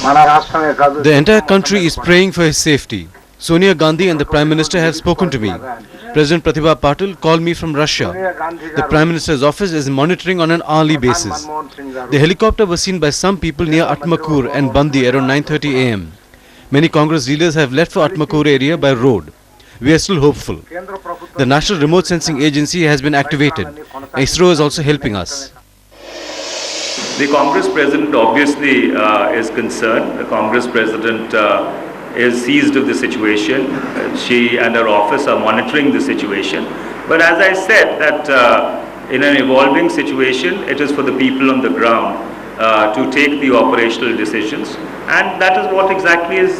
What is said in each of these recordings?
The entire country is praying for his safety. Sonia Gandhi and the Prime Minister have spoken to me. President Pratibha Patil called me from Russia. The Prime Minister's office is monitoring on an hourly basis. The helicopter was seen by some people near Atmakur and Bandi around 9:30 am. Many Congress leaders have left for Atmakur area by road. We are still hopeful. The National Remote Sensing Agency has been activated. ISRO is also helping us. The Congress President obviously is concerned. The Congress President is seized of the situation. She and her office are monitoring the situation. But as I said, that in an evolving situation, it is for the people on the ground to take the operational decisions. And that is what exactly is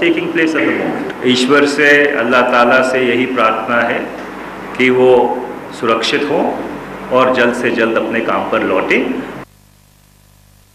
taking place at the moment. ईश्वर से, अल्लाह ताला से यही प्रार्थना है कि वो सुरक्षित हो और जल्द से जल्द अपने काम पर लौटें.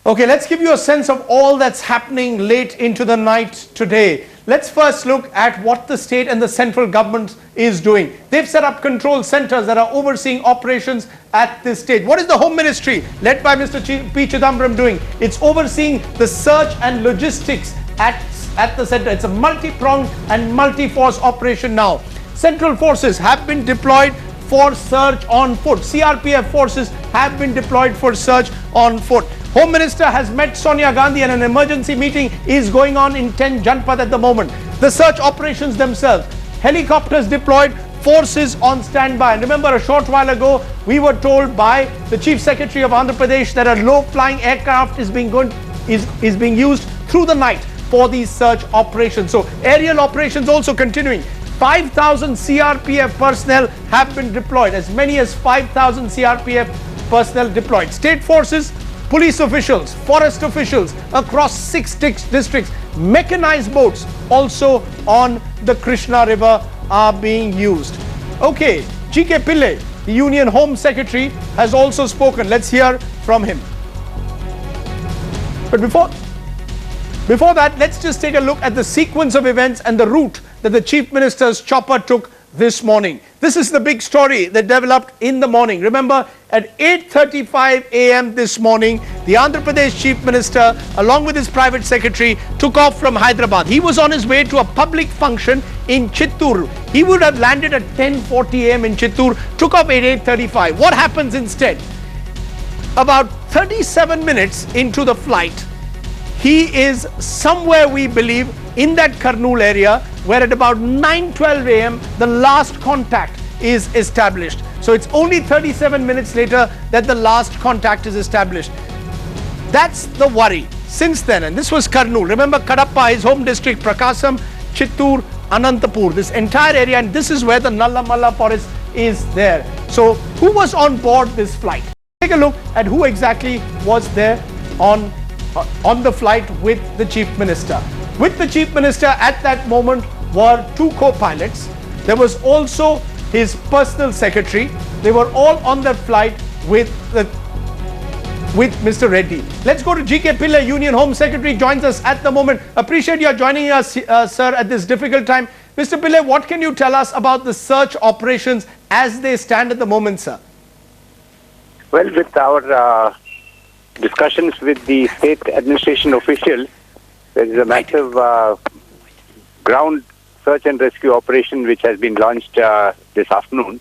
Okay, let's give you a sense of all that's happening late into the night today. Let's first look at what the state and the central government is doing. They've set up control centers that are overseeing operations at this stage. What is the Home Ministry, led by Mr. P. Chidambaram, doing? It's overseeing the search and logistics at the center. It's a multi-pronged and multi-force operation now. Central forces have been deployed for search on foot. CRPF forces have been deployed for search on foot. Home Minister has met Sonia Gandhi and an emergency meeting is going on in 10 Janpad at the moment. The search operations themselves, helicopters deployed, forces on standby. And remember, a short while ago, we were told by the Chief Secretary of Andhra Pradesh that a low-flying aircraft is being used through the night for these search operations. So aerial operations also continuing. 5,000 CRPF personnel have been deployed, as many as 5,000 CRPF personnel deployed. State forces, police officials, forest officials across 6 districts, mechanized boats also on the Krishna River are being used. Okay, G.K. Pillai, the Union Home Secretary, has also spoken. Let's hear from him. But before that, let's just take a look at the sequence of events and the route that the Chief Minister's chopper took this morning. This is the big story that developed in the morning. Remember, at 8:35 a.m. this morning, the Andhra Pradesh Chief Minister, along with his private secretary, took off from Hyderabad. He was on his way to a public function in Chittoor. He would have landed at 10:40 a.m. in Chittoor, took off at 8:35. What happens instead? About 37 minutes into the flight, he is somewhere, we believe, in that Kurnool area, where at about 9:12 a.m. the last contact is established. So it's only 37 minutes later that the last contact is established. That's the worry. Since then, and this was Kurnool. Remember Kadapa, his home district, Prakasam, Chittoor, Anantapur, this entire area, and this is where the Nallamalla forest is there. So who was on board this flight? Take a look at who exactly was there on the flight with the Chief Minister. With the Chief Minister at that moment were 2 co-pilots. There was also his personal secretary. They were all on that flight with Mr. Reddy. Let's go to G.K. Pillai, Union Home Secretary, joins us at the moment. Appreciate your joining us, sir, at this difficult time. Mr. Pillai, what can you tell us about the search operations as they stand at the moment, sir? Well, with our discussions with the state administration officials, there is a massive ground search and rescue operation which has been launched this afternoon.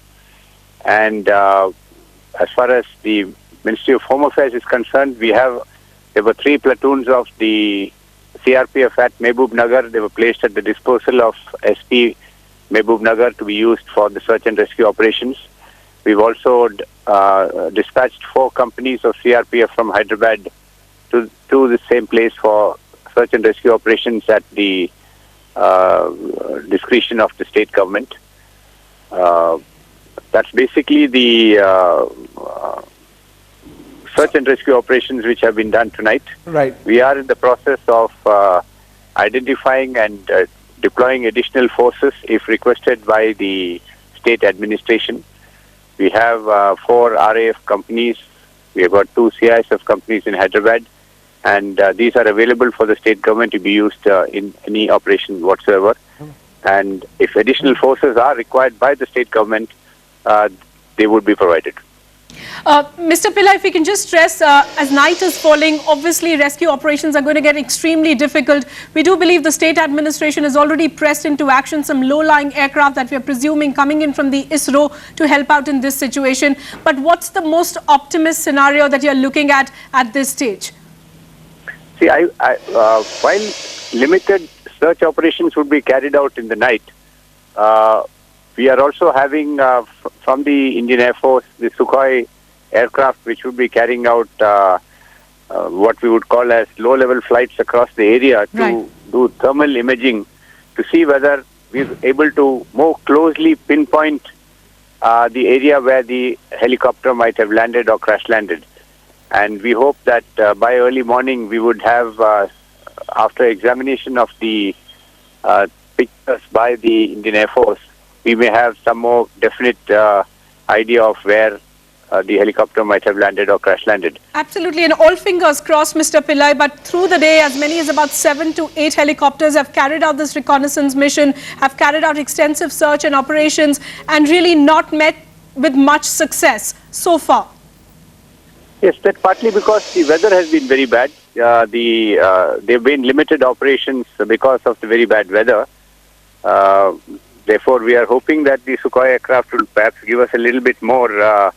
And as far as the Ministry of Home Affairs is concerned, there were 3 platoons of the CRPF at Mehboob Nagar. They were placed at the disposal of SP Mehboob Nagar to be used for the search and rescue operations. We've also dispatched 4 companies of CRPF from Hyderabad to the same place for search and rescue operations at the discretion of the state government. That's basically the search and rescue operations which have been done tonight. Right. We are in the process of identifying and deploying additional forces if requested by the state administration. We have 4 RAF companies. We have got 2 CISF companies in Hyderabad, and these are available for the state government to be used in any operation whatsoever. And if additional forces are required by the state government, they would be provided. Mr. Pillai, if we can just stress, as night is falling, obviously rescue operations are going to get extremely difficult. We do believe the state administration has already pressed into action some low-lying aircraft that we are presuming coming in from the ISRO to help out in this situation. But what's the most optimist scenario that you're looking at this stage? See, while limited search operations would be carried out in the night, we are also having from the Indian Air Force the Sukhoi aircraft which would be carrying out what we would call as low-level flights across the area to do thermal imaging to see whether we're able to more closely pinpoint the area where the helicopter might have landed or crash landed. And we hope that by early morning we would have, after examination of the pictures by the Indian Air Force, we may have some more definite idea of where the helicopter might have landed or crash landed. Absolutely, and all fingers crossed, Mr. Pillai, but through the day, as many as about 7 to 8 helicopters have carried out this reconnaissance mission, have carried out extensive search and operations, and really not met with much success so far. Yes, that's partly because the weather has been very bad. There have been limited operations because of the very bad weather. Therefore, we are hoping that the Sukhoi aircraft will perhaps give us a little bit more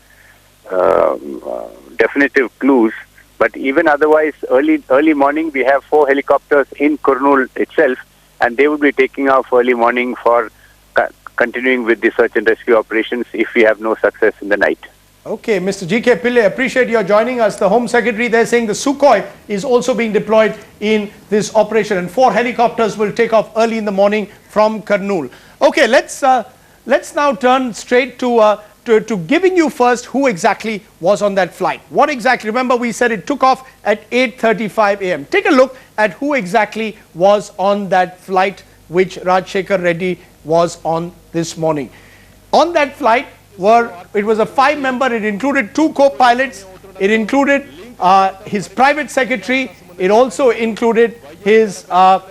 definitive clues. But even otherwise, early morning, we have 4 helicopters in Kurnool itself, and they will be taking off early morning for continuing with the search and rescue operations if we have no success in the night. Okay, Mr. G.K. Pillai, appreciate your joining us. The Home Secretary, they're saying the Sukhoi is also being deployed in this operation, and 4 helicopters will take off early in the morning from Kurnool. Okay, let's now turn straight to giving you first who exactly was on that flight. What exactly? Remember, we said it took off at 8:35 a.m. Take a look at who exactly was on that flight which Rajshekhar Reddy was on this morning. On that flight, it was a 5-member, it included 2 co-pilots, it included his private secretary, it also included his PSO.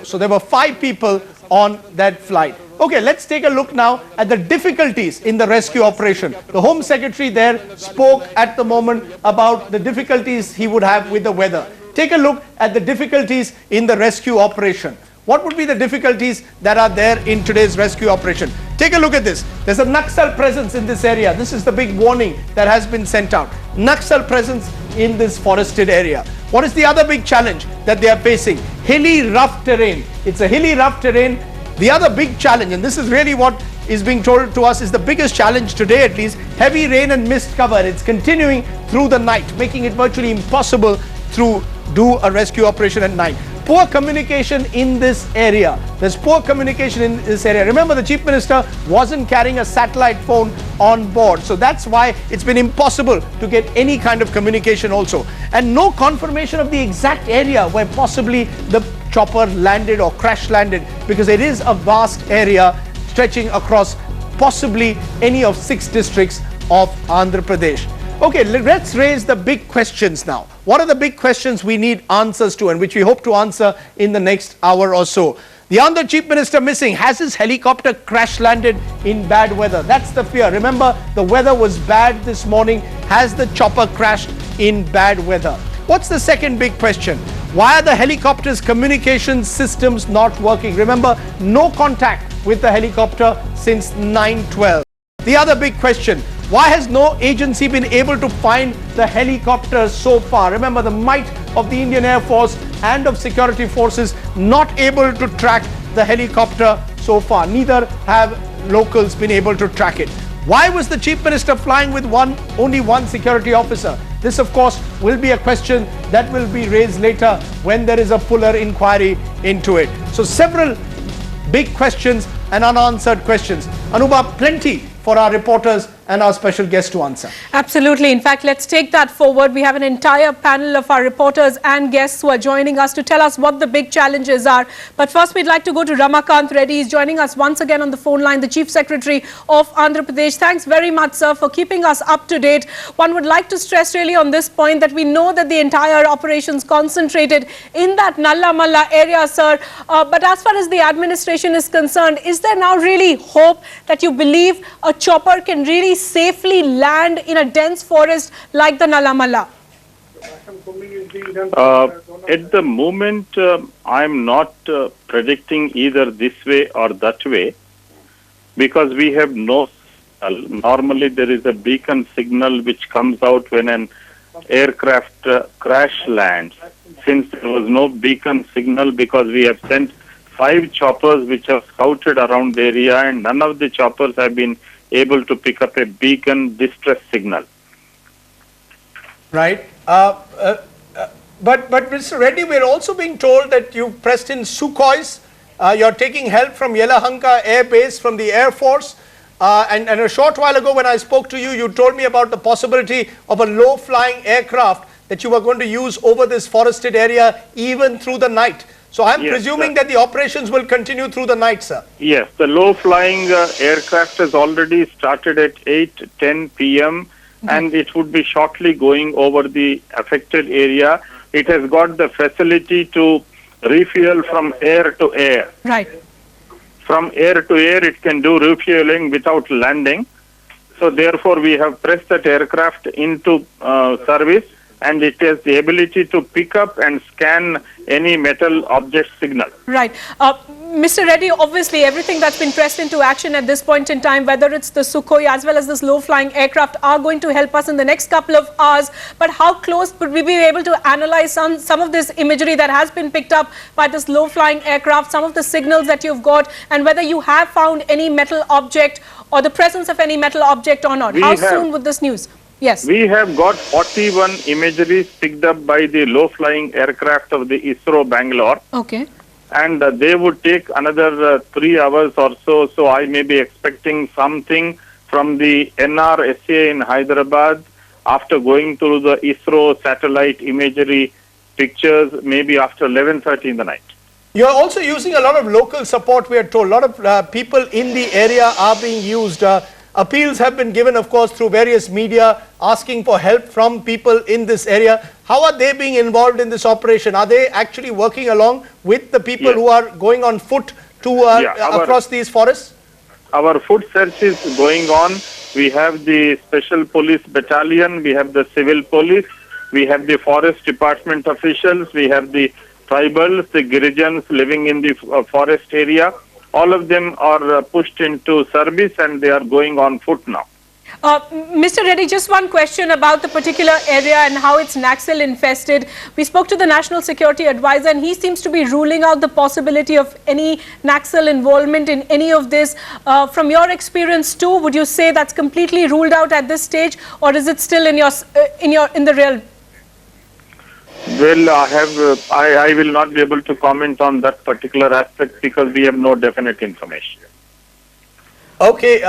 So there were 5 people on that flight. Okay, let's take a look now at the difficulties in the rescue operation. The Home Secretary there spoke at the moment about the difficulties he would have with the weather. Take a look at the difficulties in the rescue operation. What would be the difficulties that are there in today's rescue operation? Take a look at this. There's a Naxal presence in this area. This is the big warning that has been sent out. Naxal presence in this forested area. What is the other big challenge that they are facing? Hilly, rough terrain. It's a hilly, rough terrain. The other big challenge, and this is really what is being told to us, is the biggest challenge today at least, heavy rain and mist cover. It's continuing through the night, making it virtually impossible to do a rescue operation at night. Poor communication in this area. There's poor communication in this area. Remember, the Chief Minister wasn't carrying a satellite phone on board. So that's why it's been impossible to get any kind of communication also. And no confirmation of the exact area where possibly the chopper landed or crash landed, because it is a vast area stretching across possibly any of 6 districts of Andhra Pradesh. Okay, let's raise the big questions now. What are the big questions we need answers to, and which we hope to answer in the next hour or so? The Andhra Chief Minister missing. Has his helicopter crash landed in bad weather? That's the fear. Remember, the weather was bad this morning. Has the chopper crashed in bad weather? What's the second big question? Why are the helicopter's communication systems not working? Remember, no contact with the helicopter since 9/12. The other big question, why has no agency been able to find the helicopter so far? Remember, the might of the Indian Air Force and of security forces not able to track the helicopter so far. Neither have locals been able to track it. Why was the Chief Minister flying with only one security officer? This, of course, will be a question that will be raised later when there is a fuller inquiry into it. So several big questions and unanswered questions. Anuba, plenty for our reporters and our special guest to answer. Absolutely. In fact, let's take that forward. We have an entire panel of our reporters and guests who are joining us to tell us what the big challenges are. But first, we'd like to go to Ramakant Reddy. He's joining us once again on the phone line, the Chief Secretary of Andhra Pradesh. Thanks very much, sir, for keeping us up to date. One would like to stress really on this point that we know that the entire operations concentrated in that Nalla Malla area, sir. But as far as the administration is concerned, is there now really hope that you believe a chopper can really safely land in a dense forest like the Nalla Malla? At the moment, I'm not predicting either this way or that way, because we have no signal. Normally there is a beacon signal which comes out when an aircraft crash lands. Since there was no beacon signal, because we have sent 5 choppers which have scouted around the area, and none of the choppers have been able to pick up a beacon distress signal. Right. But Mr. Reddy, we're also being told that you've pressed in Sukhois. You're taking help from Yelahanka Air Base, from the Air Force. And a short while ago when I spoke to you, you told me about the possibility of a low-flying aircraft that you were going to use over this forested area even through the night. So I'm presuming that the operations will continue through the night, sir. Yes, the low-flying aircraft has already started at 8:10 p.m. and it would be shortly going over the affected area. It has got the facility to refuel from air to air. Right. From air to air, it can do refueling without landing. So therefore, we have pressed that aircraft into service, and it has the ability to pick up and scan any metal object signal. Right. Mr. Reddy, obviously everything that's been pressed into action at this point in time, whether it's the Sukhoi as well as this low-flying aircraft, are going to help us in the next couple of hours. But how close would we be able to analyze some of this imagery that has been picked up by this low-flying aircraft, some of the signals that you've got, and whether you have found any metal object or the presence of any metal object or not? How soon would this news? Yes. We have got 41 imageries picked up by the low-flying aircraft of the ISRO Bangalore. Okay. And they would take another 3 hours or so. So I may be expecting something from the NRSA in Hyderabad after going through the ISRO satellite imagery pictures, maybe after 11:30 in the night. You're also using a lot of local support, we are told. A lot of people in the area are being used. Appeals have been given, of course, through various media, asking for help from people in this area. How are they being involved in this operation? Are they actually working along with the people who are going on foot to across these forests? Our foot search is going on. We have the special police battalion, we have the civil police, we have the forest department officials, we have the tribals, the Girijans living in the forest area. All of them are pushed into service and they are going on foot now. Mr. Reddy, just one question about the particular area and how it's Naxal infested. We spoke to the National Security Advisor and he seems to be ruling out the possibility of any Naxal involvement in any of this. From your experience too, would you say that's completely ruled out at this stage, or is it still in the real? Well, I will not be able to comment on that particular aspect because we have no definite information. Okay,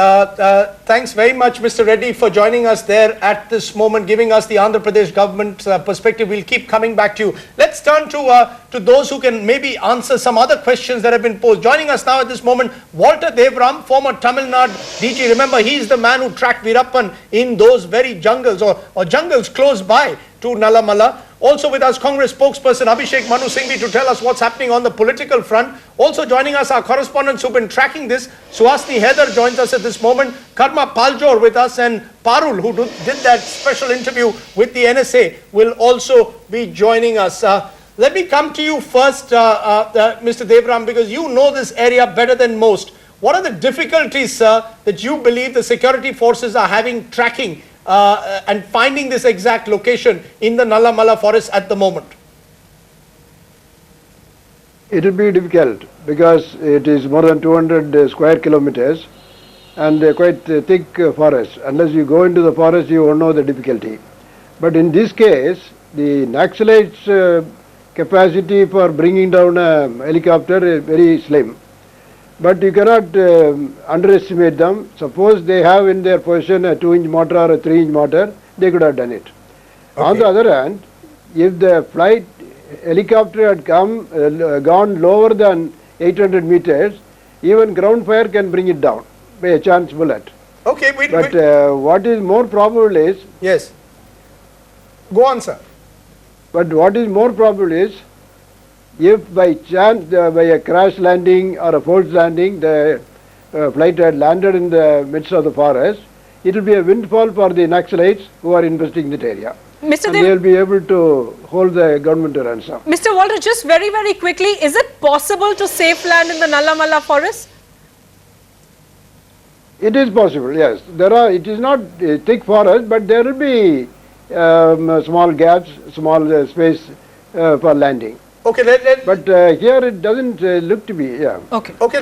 thanks very much, Mr. Reddy, for joining us there at this moment, giving us the Andhra Pradesh government perspective. We'll keep coming back to you. Let's turn to those who can maybe answer some other questions that have been posed. Joining us now at this moment, Walter Devram, former Tamil Nadu DG. Remember, he's the man who tracked Veerappan in those very jungles or jungles close by to Nalla Malla. Also with us, Congress spokesperson Abhishek Singhvi to tell us what's happening on the political front. Also joining us, our correspondents who've been tracking this. Suhasini Heather joins us at this moment. Karma Paljor with us, and Parul, who did that special interview with the NSA, will also be joining us. Let me come to you first, Mr. Devram, because you know this area better than most. What are the difficulties, sir, that you believe the security forces are having tracking and finding this exact location in the Nalla Malla forest at the moment? It will be difficult because it is more than 200 square kilometers and quite thick forest. Unless you go into the forest, you won't know the difficulty. But in this case, the Naxalites' capacity for bringing down a helicopter is very slim. But you cannot underestimate them. Suppose they have in their possession a 2-inch mortar or a 3-inch mortar, they could have done it. Okay. On the other hand, if the flight helicopter had gone lower than 800 meters, even ground fire can bring it down by a chance bullet. Okay, but what is more probable is... Yes. Go on, sir. But what is more probable is, if by chance, by a crash landing or a forced landing, the flight had landed in the midst of the forest, it will be a windfall for the Naxalites who are investing that area. Mr. And they will be able to hold the government to ransom. Mr. Walter, just very, very quickly, is it possible to safe land in the Nallamala forest? It is possible, yes. It is not a thick forest, but there will be small gaps, small space for landing. Okay, but here it doesn't look to be, yeah. Okay. Okay,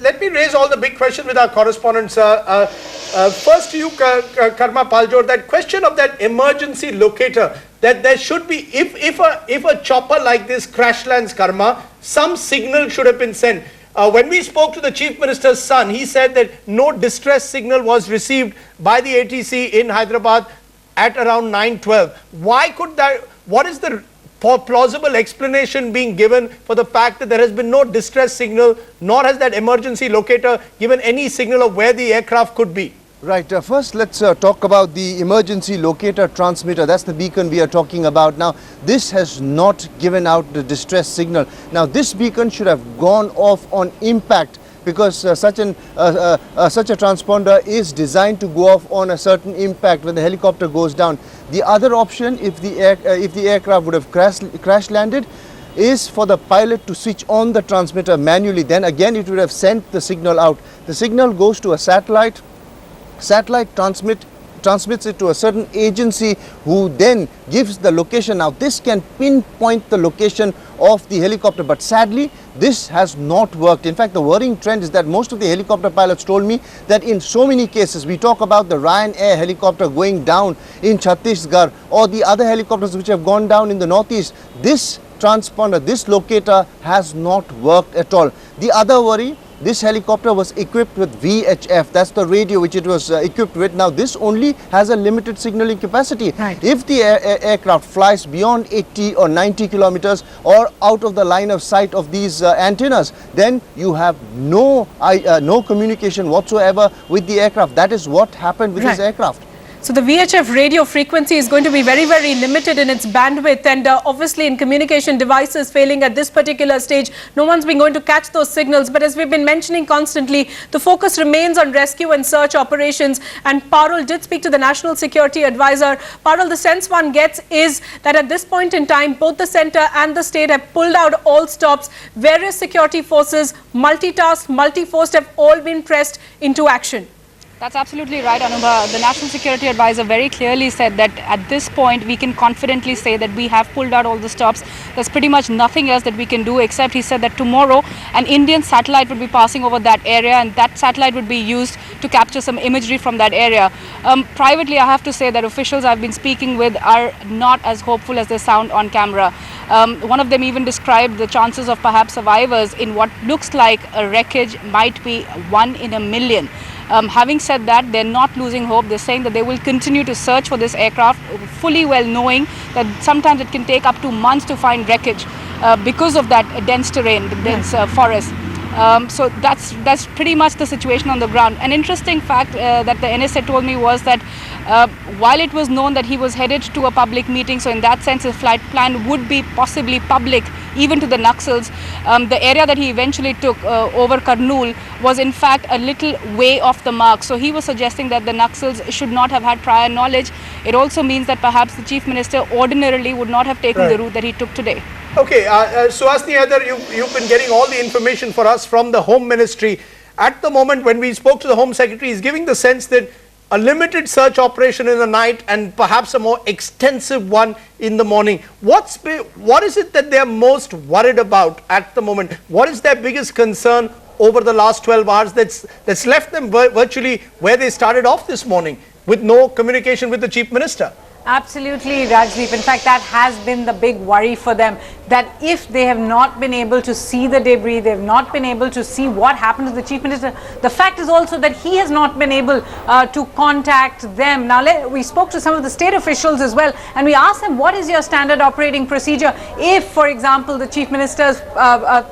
let me raise all the big questions with our correspondents. First to you, Karma Paljor, that question of that emergency locator, that there should be, if a chopper like this crash lands, Karma, some signal should have been sent. When we spoke to the Chief Minister's son, he said that no distress signal was received by the ATC in Hyderabad at around 9:12. Why could that, what is the plausible explanation being given for the fact that there has been no distress signal, nor has that emergency locator given any signal of where the aircraft could be? Right. First, let's talk about the emergency locator transmitter. That's the beacon we are talking about. Now, this has not given out the distress signal. Now, this beacon should have gone off on impact, because such a transponder is designed to go off on a certain impact when the helicopter goes down. The other option, if the aircraft would have crash landed, is for the pilot to switch on the transmitter manually. Then again, it would have sent the signal out. The signal goes to a satellite. Satellite transmits it to a certain agency who then gives the location. Now, this can pinpoint the location of the helicopter, but sadly this has not worked. In fact, the worrying trend is that most of the helicopter pilots told me that in so many cases, we talk about the Ryanair helicopter going down in Chhattisgarh or the other helicopters which have gone down in the northeast, this transponder, this locator has not worked at all. The other worry, this helicopter was equipped with VHF, that's the radio which it was equipped with. Now, this only has a limited signaling capacity. Right. If the aircraft flies beyond 80 or 90 kilometers or out of the line of sight of these antennas, then you have no communication whatsoever with the aircraft. That is what happened with this aircraft. So the VHF radio frequency is going to be very, very limited in its bandwidth, and obviously in communication devices failing at this particular stage, no one's been going to catch those signals. But as we've been mentioning constantly, the focus remains on rescue and search operations. And Parul did speak to the National Security Advisor. Parul, the sense one gets is that at this point in time, both the centre and the state have pulled out all stops. Various security forces, multitask, multi-forced, have all been pressed into action. That's absolutely right, Anubha. The National Security Advisor very clearly said that at this point we can confidently say that we have pulled out all the stops. There's pretty much nothing else that we can do, except he said that tomorrow an Indian satellite would be passing over that area, and that satellite would be used to capture some imagery from that area. Privately, I have to say that officials I've been speaking with are not as hopeful as they sound on camera. One of them even described the chances of perhaps survivors in what looks like a wreckage might be 1 in a million. Having said that, they're not losing hope. They're saying that they will continue to search for this aircraft, fully well knowing that sometimes it can take up to months to find wreckage because of that dense terrain, the dense forest. So that's pretty much the situation on the ground. An interesting fact that the NSA told me was that while it was known that he was headed to a public meeting, so in that sense his flight plan would be possibly public even to the Naxals, the area that he eventually took over Kurnool was in fact a little way off the mark. So he was suggesting that the Naxals should not have had prior knowledge. It also means that perhaps the Chief Minister ordinarily would not have taken the route that he took today. Okay, Suhasini Haidar, you've been getting all the information for us from the Home Ministry. At the moment, when we spoke to the Home Secretary, he's giving the sense that a limited search operation in the night and perhaps a more extensive one in the morning. What is it that they are most worried about at the moment? What is their biggest concern over the last 12 hours that's left them virtually where they started off this morning with no communication with the Chief Minister? Absolutely, Rajdeep. In fact, that has been the big worry for them. that if they have not been able to see the debris, they have not been able to see what happened to the Chief Minister. The fact is also that he has not been able to contact them. Now, we spoke to some of the state officials as well, and we asked them, what is your standard operating procedure if, for example, the Chief Minister's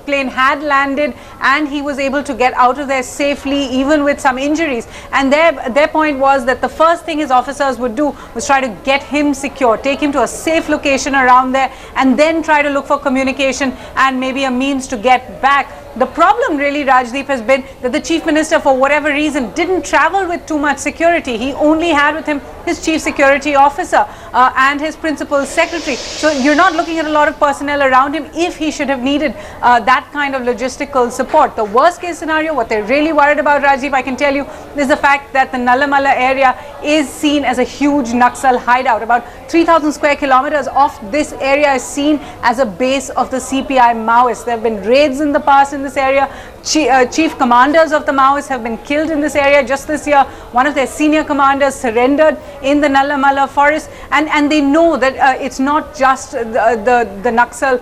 plane had landed and he was able to get out of there safely, even with some injuries. And their point was that the first thing his officers would do was try to get him secure, take him to a safe location around there, and then try to look for communication and maybe a means to get back. The problem really, Rajdeep, has been that the Chief Minister, for whatever reason, didn't travel with too much security. He only had with him his Chief Security Officer and his Principal Secretary. So you're not looking at a lot of personnel around him if he should have needed that kind of logistical support. The worst case scenario, what they're really worried about, Rajdeep, I can tell you, is the fact that the Nalamala area is seen as a huge Naxal hideout. About 3,000 square kilometers of this area is seen as a base of the CPI Maoists. There have been raids in the past in this area. Chief commanders of the Maoists have been killed in this area. Just this year, one of their senior commanders surrendered in the Nalamala forest, and they know that it's not just the Naxal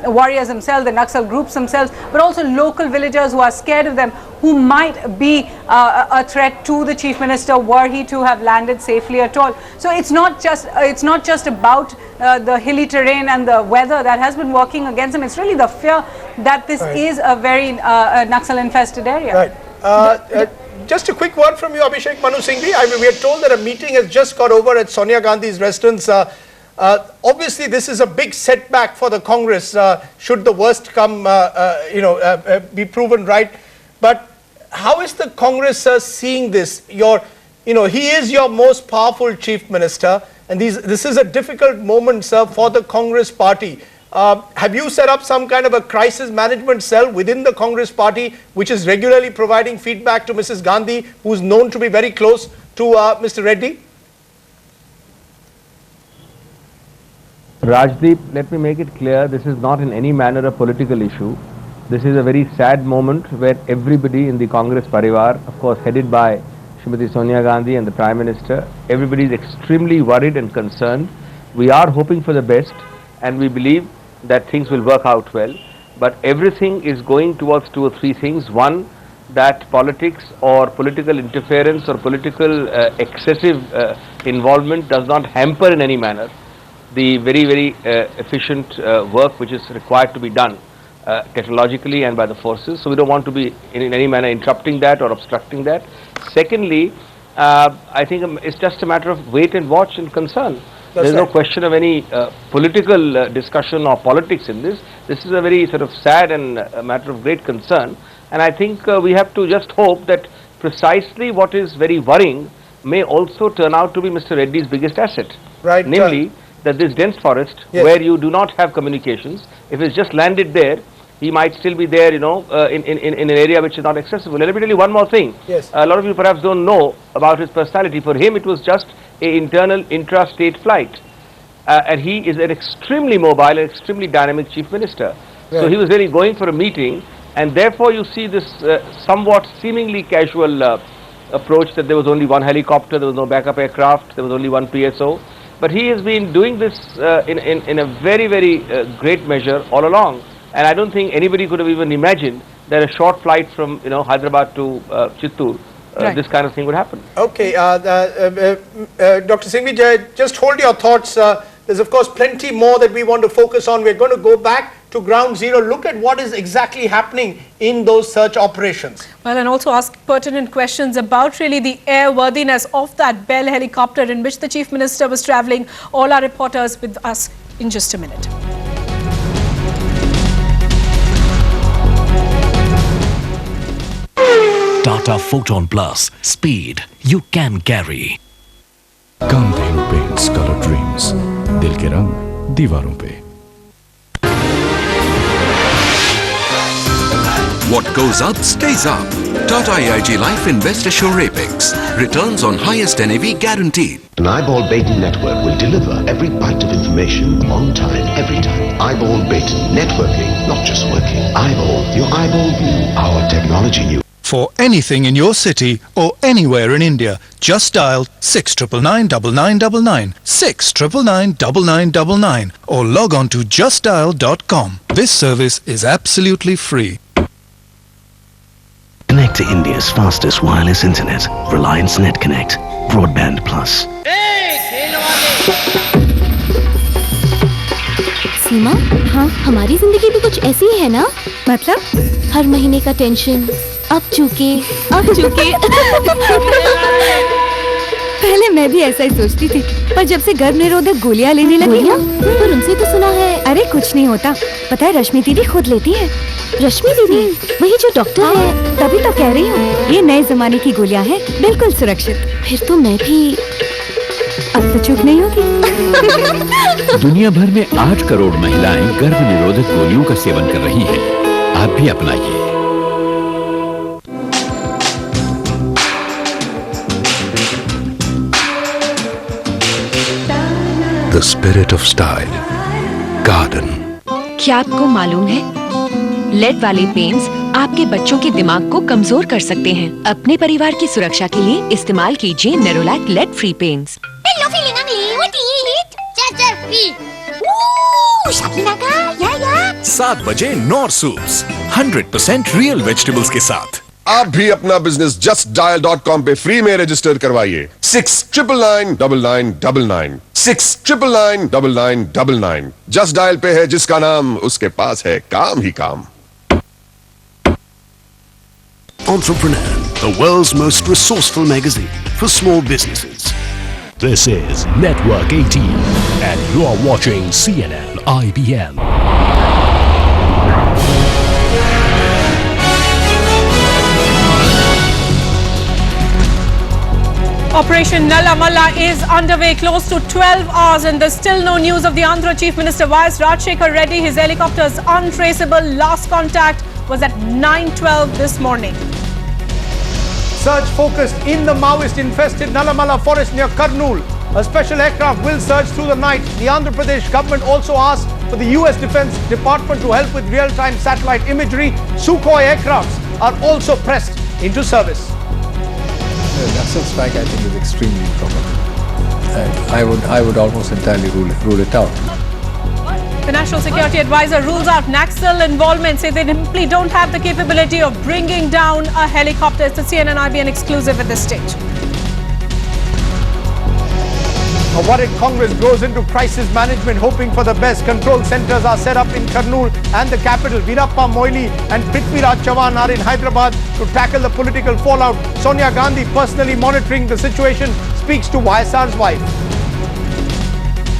warriors themselves, the Naxal groups themselves, but also local villagers who are scared of them, who might be a threat to the Chief Minister were he to have landed safely at all. So it's not just about the hilly terrain and the weather that has been working against him. It's really the fear that this is a very Naxal infested area. Right. Just a quick word from you, Abhishek. Manu Singhvi, I mean, we are told that a meeting has just got over at Sonia Gandhi's residence. Obviously, this is a big setback for the Congress. Should the worst come, be proven right. But how is the Congress seeing this? He is your most powerful Chief Minister, and this is a difficult moment, sir, for the Congress party. Have you set up some kind of a crisis management cell within the Congress party, which is regularly providing feedback to Mrs. Gandhi, who is known to be very close to Mr. Reddy? Rajdeep, let me make it clear, this is not in any manner a political issue. This is a very sad moment where everybody in the Congress Parivar, of course headed by Srimati Sonia Gandhi and the Prime Minister, everybody is extremely worried and concerned. We are hoping for the best, and we believe that things will work out well. But everything is going towards 2 or 3 things. One, that politics or political interference or political excessive involvement does not hamper in any manner the very, very efficient work which is required to be done technologically and by the forces. So we don't want to be in any manner interrupting that or obstructing that. Secondly, I think it's just a matter of wait and watch and concern. There's no question of any political discussion or politics in this. This is a very sort of sad and a matter of great concern. And I think we have to just hope that precisely what is very worrying may also turn out to be Mr. Reddy's biggest asset. Right. Namely, that this dense forest, where you do not have communications, if it's just landed there, he might still be there, in an area which is not accessible. And let me tell you one more thing. Yes. A lot of you perhaps don't know about his personality. For him, it was just an internal intra-state flight. And he is an extremely mobile and extremely dynamic Chief Minister. Right. So he was really going for a meeting, and therefore you see this somewhat seemingly casual approach that there was only one helicopter, there was no backup aircraft, there was only one PSO. But he has been doing this in a very, very great measure all along. And I don't think anybody could have even imagined that a short flight from Hyderabad to Chittoor, this kind of thing would happen. Okay, Dr. Singhvi, just hold your thoughts. There's of course plenty more that we want to focus on. We're going to go back to ground zero, look at what is exactly happening in those search operations. Well, and also ask pertinent questions about really the airworthiness of that Bell helicopter in which the Chief Minister was travelling. All our reporters with us in just a minute. Tata Photon Plus. Speed you can carry. Gandhi paints color dreams. दिल के रंग दीवारों पे. What goes up stays up. Tata AIG Life Invest Assure Apex. Returns on highest NAV guaranteed. An eyeball Baton network will deliver every byte of information on time, every time. Eyeball Baton networking, not just working. Eyeball, your eyeball view, our technology new. For anything in your city or anywhere in India, just dial 69999999, 69999999, or log on to justdial.com. This service is absolutely free. Connect to India's fastest wireless internet. Reliance Net Connect. Broadband Plus. सीमा, हाँ, हमारी जिंदगी भी कुछ ऐसी ही है ना? मतलब हर महीने का टेंशन, अब चूके पहले मैं भी ऐसा ही सोचती थी, पर जब से गर्भ निरोधक गोलियां लेने लगी ना, पर उनसे तो सुना है, अरे कुछ नहीं होता। पता है रश्मि दीदी खुद लेती है। रश्मि दीदी, वही जो डॉक्टर है, तभी तो कह रही हूँ, ये नए जमाने की गोलियां हैं, बिल्कुल सुरक्षित। फिर तो मैं भी अब तो चूक नहीं होगी। दुनिया भर में 8 करोड़ महिलाएं गर्भ निरोधक गोलियों का सेवन कर रही हैं। आप भी अपनाइए। The spirit of style. Garden. क्या आपको मालूम है, लेड वाले पेंट्स आपके बच्चों के दिमाग को कमजोर कर सकते हैं। अपने परिवार की सुरक्षा के लिए इस्तेमाल कीजिए नेरोलैक लेड फ्री पेंट्स। 7 बजे नॉर सूप्स 100% रियल वेजिटेबल्स के साथ। आप भी अपना बिजनेस justdial.com पे फ्री में रजिस्टर करवाइए। 69999999 69999999 जस्ट डायल पे है जिसका नाम, उसके पास है काम ही काम। Entrepreneur, the world's most resourceful magazine for small businesses. This is Network 18 and you are watching CNN IBN. Operation Nalla Malla is underway, close to 12 hours, and there's still no news of the Andhra Chief Minister. Why is Rajshekhar Reddy? His helicopter is untraceable. Last contact was at 9:12 this morning. Search focused in the Maoist-infested Nalla Malla forest near Kurnool. A special aircraft will search through the night. The Andhra Pradesh government also asked for the US Defence Department to help with real-time satellite imagery. Sukhoi aircrafts are also pressed into service. The Naxal strike, I think, is extremely improbable. I would almost entirely rule it out. The National Security Advisor rules out Naxal involvement, say they simply don't have the capability of bringing down a helicopter. It's a CNN IBN exclusive at this stage. A worried Congress goes into crisis management, hoping for the best. Control centers are set up in Kurnool and the capital. Veerappa Moily and Prithviraj Chavan are in Hyderabad to tackle the political fallout. Sonia Gandhi, personally monitoring the situation, speaks to YSR's wife.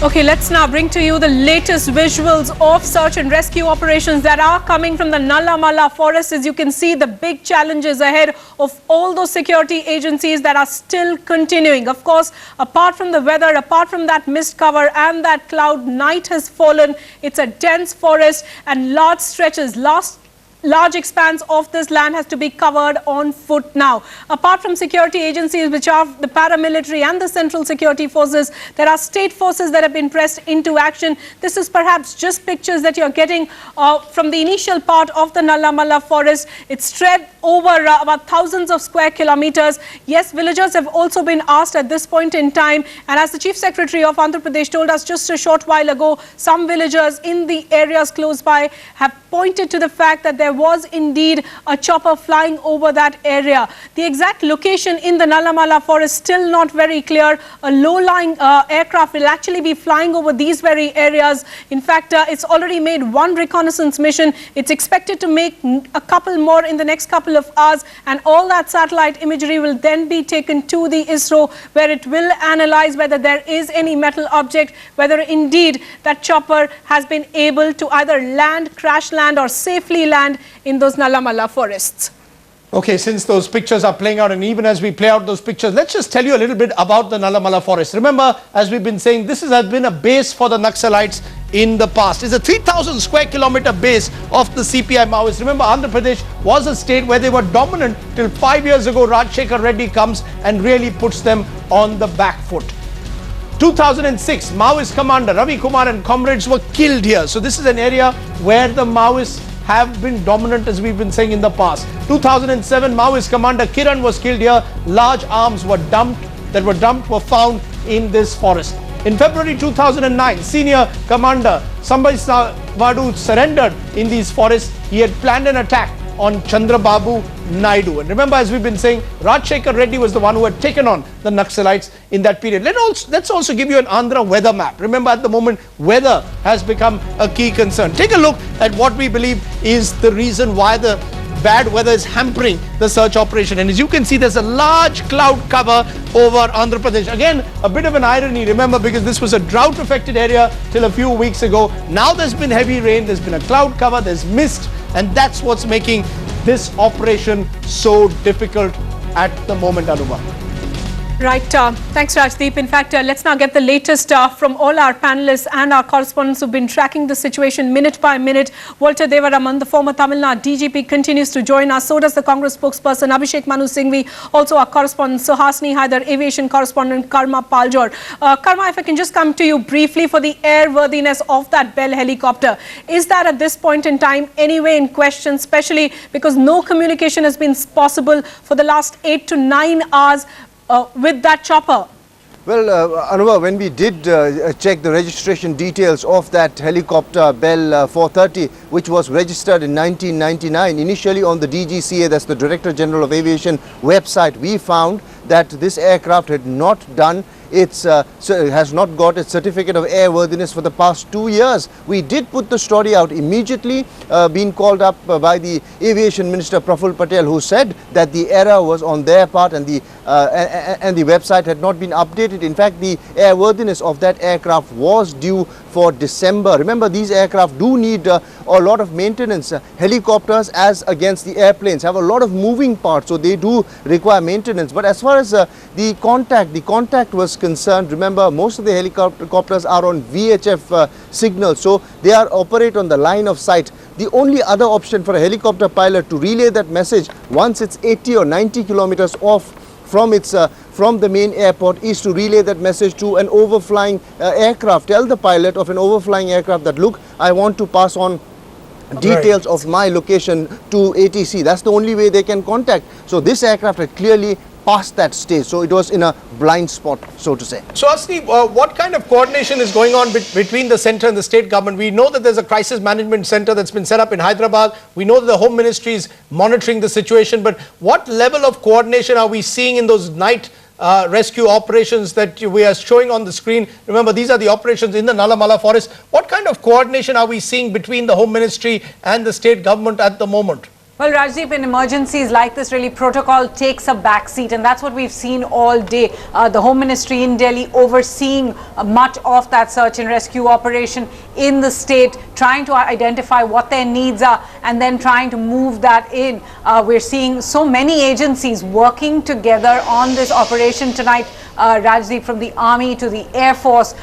Okay, let's now bring to you the latest visuals of search and rescue operations that are coming from the Nalla Malla forest. As you can see, the big challenges ahead of all those security agencies that are still continuing. Of course, apart from the weather, apart from that mist cover and that cloud, night has fallen. It's a dense forest and large stretches, large expanse of this land has to be covered on foot now. Apart from security agencies, which are the paramilitary and the central security forces, there are state forces that have been pressed into action. This is perhaps just pictures that you're getting from the initial part of the Nalla Malla forest. It's spread over about thousands of square kilometers. Yes, villagers have also been asked at this point in time, and as the Chief Secretary of Andhra Pradesh told us just a short while ago, some villagers in the areas close by have pointed to the fact that there was indeed a chopper flying over that area. The exact location in the Nalla Malla forest still not very clear. A low-lying aircraft will actually be flying over these very areas. In fact, it's already made one reconnaissance mission. It's expected to make a couple more in the next couple of hours, and all that satellite imagery will then be taken to the ISRO, where it will analyze whether there is any metal object, whether indeed that chopper has been able to either land, crash land, or safely land in those Nalla Malla forests. Okay, since those pictures are playing out, and even as we play out those pictures, let's just tell you a little bit about the Nalla Malla forest. Remember, as we've been saying, this has been a base for the Naxalites in the past. It's a 3,000 square kilometer base of the CPI Maoists. Remember, Andhra Pradesh was a state where they were dominant till 5 years ago. Rajshekhar Reddy comes and really puts them on the back foot. 2006, Maoist commander Ravi Kumar and comrades were killed here. So this is an area where the Maoists have been dominant, as we've been saying in the past. 2007, Maoist commander Kiran was killed here. Large arms were were found in this forest. In February 2009, senior commander Singhvi Vadu surrendered in these forests. He had planned an attack on Chandrababu Naidu. And remember, as we've been saying, Rajshekhar Reddy was the one who had taken on the Naxalites in that period. Let's also give you an Andhra weather map. Remember, at the moment, weather has become a key concern. Take a look at what we believe is the reason why the bad weather is hampering the search operation. And as you can see, there's a large cloud cover over Andhra Pradesh. Again, a bit of an irony, remember, because this was a drought affected area till a few weeks ago. Now there's been heavy rain, there's been a cloud cover, there's mist, and that's what's making this operation so difficult at the moment, Anubha. Right. Thanks, Rajdeep. In fact, let's now get the latest from all our panelists and our correspondents who've been tracking the situation minute by minute. Walter Devaraman, the former Tamil Nadu DGP, continues to join us. So does the Congress spokesperson Abhishek Manu Singhvi, also our correspondent Suhasini Haidar, aviation correspondent Karma Paljor. Karma, if I can just come to you briefly for the airworthiness of that Bell helicopter. Is that at this point in time anyway in question, especially because no communication has been possible for the last 8 to 9 hours with that chopper? Well, Anuva, when we did check the registration details of that helicopter Bell 430, which was registered in 1999, initially on the DGCA, that's the Director General of Aviation website, we found that this aircraft had not done has not got its certificate of airworthiness for the past 2 years. We did put the story out immediately, being called up by the Aviation Minister Praful Patel, who said that the error was on their part and the website had not been updated. In fact, the airworthiness of that aircraft was due for December. Remember, these aircraft do need a lot of maintenance. Helicopters, as against the airplanes, have a lot of moving parts, so they do require maintenance. But as far as the contact was concerned, remember, most of the helicopters are on VHF signals, so they operate on the line of sight. The only other option for a helicopter pilot to relay that message once it's 80 or 90 kilometers off from the main airport is to relay that message to an overflying aircraft. Tell the pilot of an overflying aircraft that, look, I want to pass on details of my location to ATC. That's the only way they can contact. So this aircraft had clearly passed that stage, so it was in a blind spot, so to say. So Asni, what kind of coordination is going on between the centre and the state government? We know that there's a crisis management centre that's been set up in Hyderabad. We know that the Home Ministry is monitoring the situation, but what level of coordination are we seeing in those night rescue operations that we are showing on the screen? Remember, these are the operations in the Nalamala forest. What kind of coordination are we seeing between the Home Ministry and the state government at the moment? Well, Rajdeep, in emergencies like this, really protocol takes a backseat, and that's what we've seen all day. The Home Ministry in Delhi overseeing much of that search and rescue operation in the state, trying to identify what their needs are and then trying to move that in. We're seeing so many agencies working together on this operation tonight. Rajdeep, from the Army to the Air Force,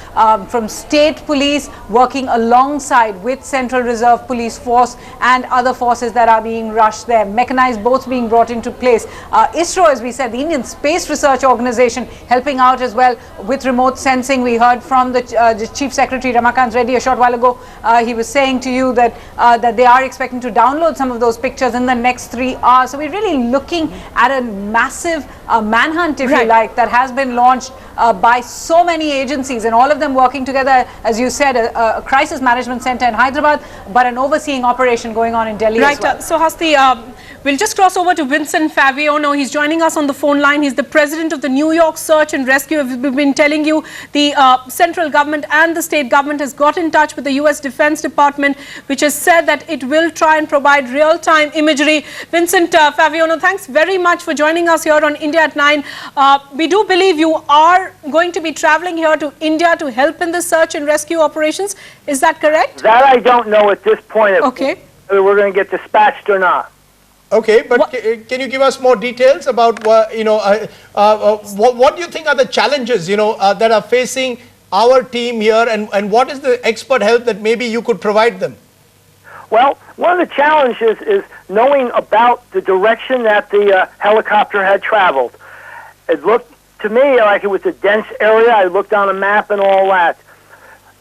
from State Police working alongside with Central Reserve Police Force and other forces that are being rushed there. Mechanized boats being brought into place. ISRO, as we said, the Indian Space Research Organization, helping out as well with remote sensing. We heard from the Chief Secretary Ramakant Reddy a short while ago. He was saying to you that they are expecting to download some of those pictures in the next 3 hours. So we're really looking at a massive manhunt, if you like, that has been launched by so many agencies, and all of them working together, as you said, a crisis management center in Hyderabad, but an overseeing operation going on in Delhi as well. So Hasti, we'll just cross over to Vincent Faviono. He's joining us on the phone line. He's the president of the New York Search and Rescue. We've been telling you the central government and the state government has got in touch with the US Defense Department, which has said that it will try and provide real-time imagery. Vincent Faviono, thanks very much for joining us here on India at 9. We do believe you are going to be traveling here to India to help in the search and rescue operations. Is that correct? That I don't know at this point. Okay. Whether we're going to get dispatched or not. Okay, but can you give us more details about what do you think are the challenges that are facing our team here, and what is the expert help that maybe you could provide them? Well, one of the challenges is knowing about the direction that the helicopter had traveled. It looked to me like it was a dense area. I looked on a map and all that.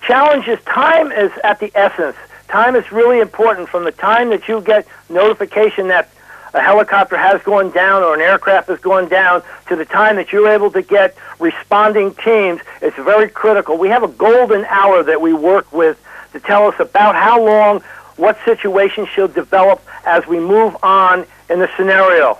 Challenge is time is at the essence. time is really important. From the time that you get notification that a helicopter has gone down or an aircraft has gone down to the time that you're able to get responding teams, it's very critical. We have a golden hour that we work with to tell us about how long, what situation should develop as we move on in the scenario.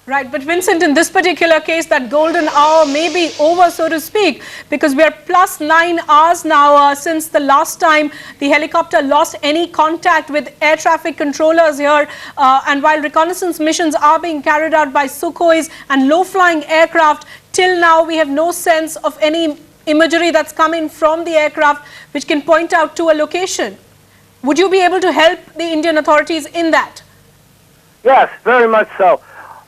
Right, but Vincent, in this particular case, that golden hour may be over, so to speak, because we are plus 9 hours now since the last time the helicopter lost any contact with air traffic controllers here. And while reconnaissance missions are being carried out by Sukhois and low-flying aircraft, till now we have no sense of any imagery that's coming from the aircraft which can point out to a location. Would you be able to help the Indian authorities in that? Yes, very much so.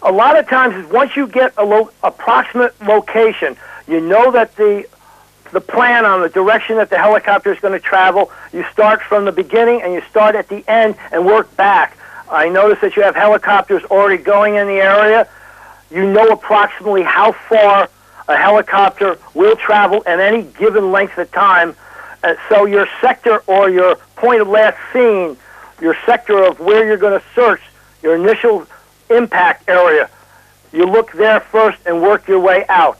A lot of times, once you get a approximate location, you know that the plan on the direction that the helicopter is going to travel, you start from the beginning and you start at the end and work back. I notice that you have helicopters already going in the area. You know approximately how far a helicopter will travel at any given length of time. So your sector or your point of last seen, your sector of where you're going to search, your initial impact area, you look there first and work your way out.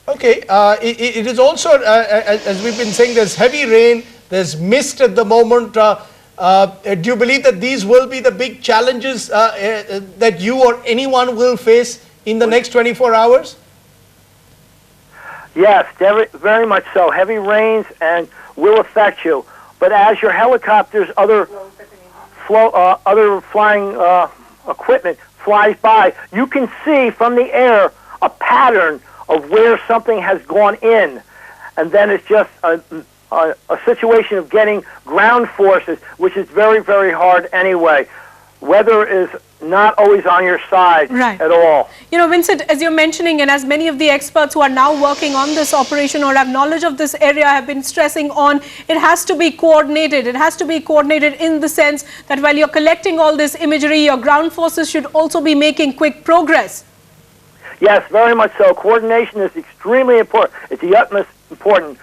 Okay, it is also, as we've been saying, there's heavy rain, there's mist at the moment. Do you believe that these will be the big challenges that you or anyone will face in the next 24 hours? Yes, very much so. Heavy rains and will affect you. But as your helicopters, other flying equipment flies by, you can see from the air a pattern of where something has gone in. And then it's just a situation of getting ground forces, which is very, very hard anyway. Weather is not always on your side at all. You know, Vincent, as you're mentioning, and as many of the experts who are now working on this operation or have knowledge of this area have been stressing on, it has to be coordinated. It has to be coordinated in the sense that while you're collecting all this imagery, your ground forces should also be making quick progress. Yes, very much so. Coordination is extremely important. It's the utmost important.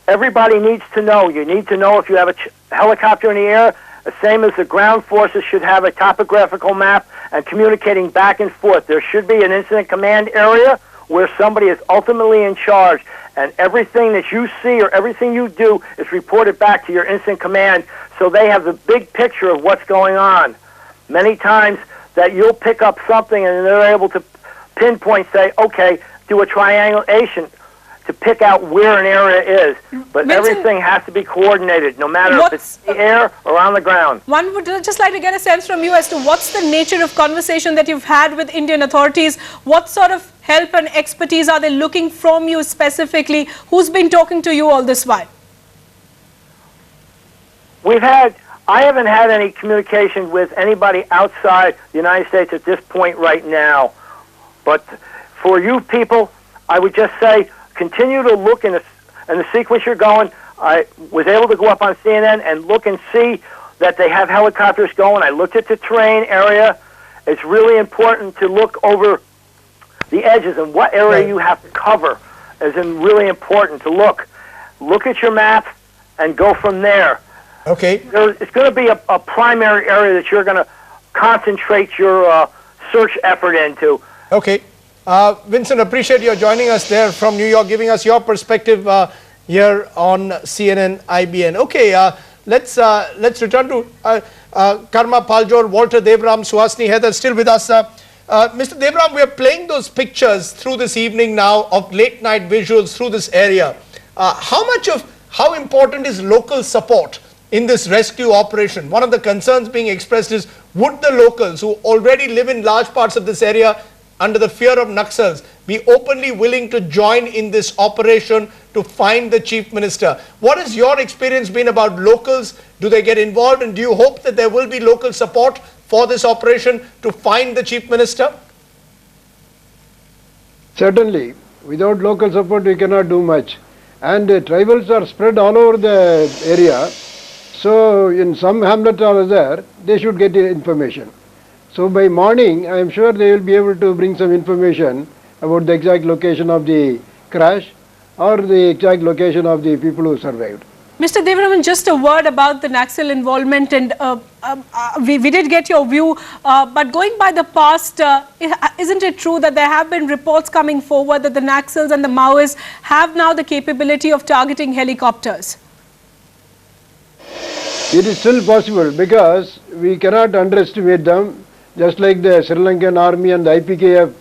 Everybody needs to know. You need to know if you have a helicopter in the air, the same as the ground forces should have a topographical map and communicating back and forth. There should be an incident command area where somebody is ultimately in charge, and everything that you see or everything you do is reported back to your incident command so they have the big picture of what's going on. Many times that you'll pick up something and they're able to pinpoint, say, okay, do a triangulation to pick out where an area is. But everything has to be coordinated, no matter if it's in the air or on the ground. One would just like to get a sense from you as to what's the nature of conversation that you've had with Indian authorities. What sort of help and expertise are they looking from you specifically? Who's been talking to you all this while? I haven't had any communication with anybody outside the United States at this point right now. But for you people, I would just say, continue to look in the sequence you're going. I was able to go up on CNN and look and see that they have helicopters going. I looked at the terrain area. It's really important to look over the edges and what area you have to cover is really important to look. Look at your map and go from there. Okay. It's going to be a primary area that you're going to concentrate your search effort into. Okay. Vincent, appreciate your joining us there from New York, giving us your perspective here on CNN IBN. Okay, let's return to Karma Paljor, Walter Devram, Suhasini Heather still with us. Mr. Devram, we are playing those pictures through this evening now of late night visuals through this area. How important is local support in this rescue operation? One of the concerns being expressed is, would the locals who already live in large parts of this area under the fear of Naxals be openly willing to join in this operation to find the Chief Minister? What has your experience been about locals? Do they get involved, and do you hope that there will be local support for this operation to find the Chief Minister? Certainly. Without local support we cannot do much. And tribals are spread all over the area. So in some hamlet or other, they should get information. So by morning, I am sure they will be able to bring some information about the exact location of the crash or the exact location of the people who survived. Mr. Devaraman, just a word about the Naxal involvement, and we did get your view, but going by the past, isn't it true that there have been reports coming forward that the Naxals and the Maoists have now the capability of targeting helicopters? It is still possible because we cannot underestimate them, just like the Sri Lankan army and the IPK have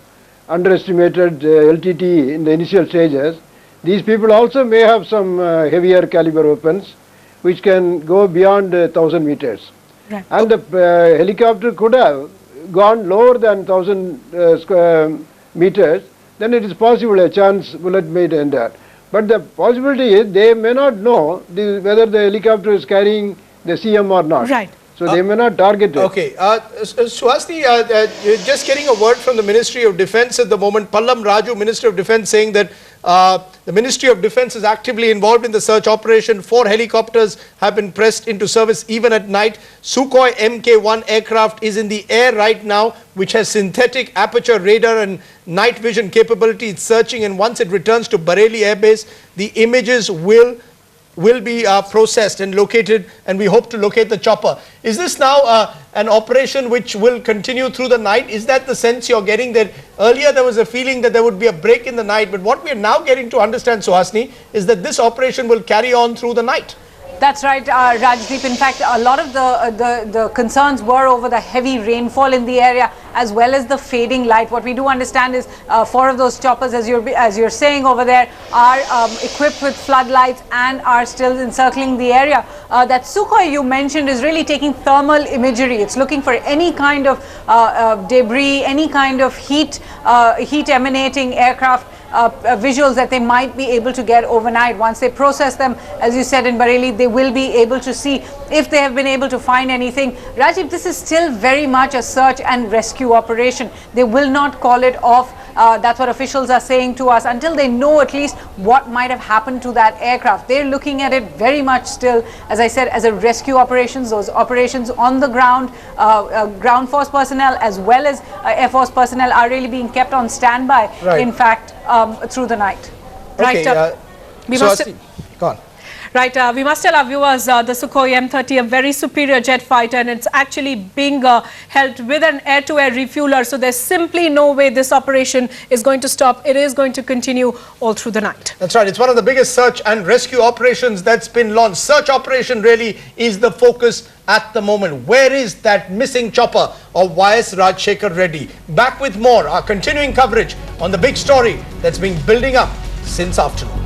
underestimated LTT in the initial stages. These people also may have some heavier caliber weapons which can go beyond 1,000 meters. Right. And the helicopter could have gone lower than 1,000 square meters, then it is possible a chance bullet may enter. But the possibility is they may not know whether the helicopter is carrying the CM or not. Right. So they may not target it. Okay, Suhasini, just getting a word from the Ministry of Defence at the moment. Pallam Raju, Minister of Defence, saying that the Ministry of Defence is actively involved in the search operation. 4 helicopters have been pressed into service even at night. Sukhoi Mk-1 aircraft is in the air right now, which has synthetic aperture radar and night vision capability. It's searching, and once it returns to Bareilly Air Base, the images will be processed and located, and we hope to locate the chopper. Is this now an operation which will continue through the night? Is that the sense you're getting? That earlier there was a feeling that there would be a break in the night, but what we are now getting to understand, Suhasini, is that this operation will carry on through the night. That's right, Rajdeep. In fact, a lot of the concerns were over the heavy rainfall in the area as well as the fading light. What we do understand is 4 of those choppers, as you're saying over there, are equipped with floodlights and are still encircling the area. That Sukhoi you mentioned is really taking thermal imagery. It's looking for any kind of debris, any kind of heat emanating aircraft. Visuals that they might be able to get overnight. Once they process them, as you said, in Bareilly, they will be able to see if they have been able to find anything. Rajiv, this is still very much a search and rescue operation. They will not call it off. That's what officials are saying to us, until they know at least what might have happened to that aircraft. They're looking at it very much still, as I said, as a rescue operations. Those operations on the ground, ground force personnel as well as Air Force personnel are really being kept on standby. Right. In fact, through the night. Okay, Right. go on. Right, we must tell our viewers the Sukhoi M30, a very superior jet fighter, and it's actually being held with an air-to-air refueler. So there's simply no way this operation is going to stop. It is going to continue all through the night. That's right. It's one of the biggest search and rescue operations that's been launched. Search operation really is the focus at the moment. Where is that missing chopper of YS Rajshekhar Reddy? Back with more, our continuing coverage on the big story that's been building up since afternoon.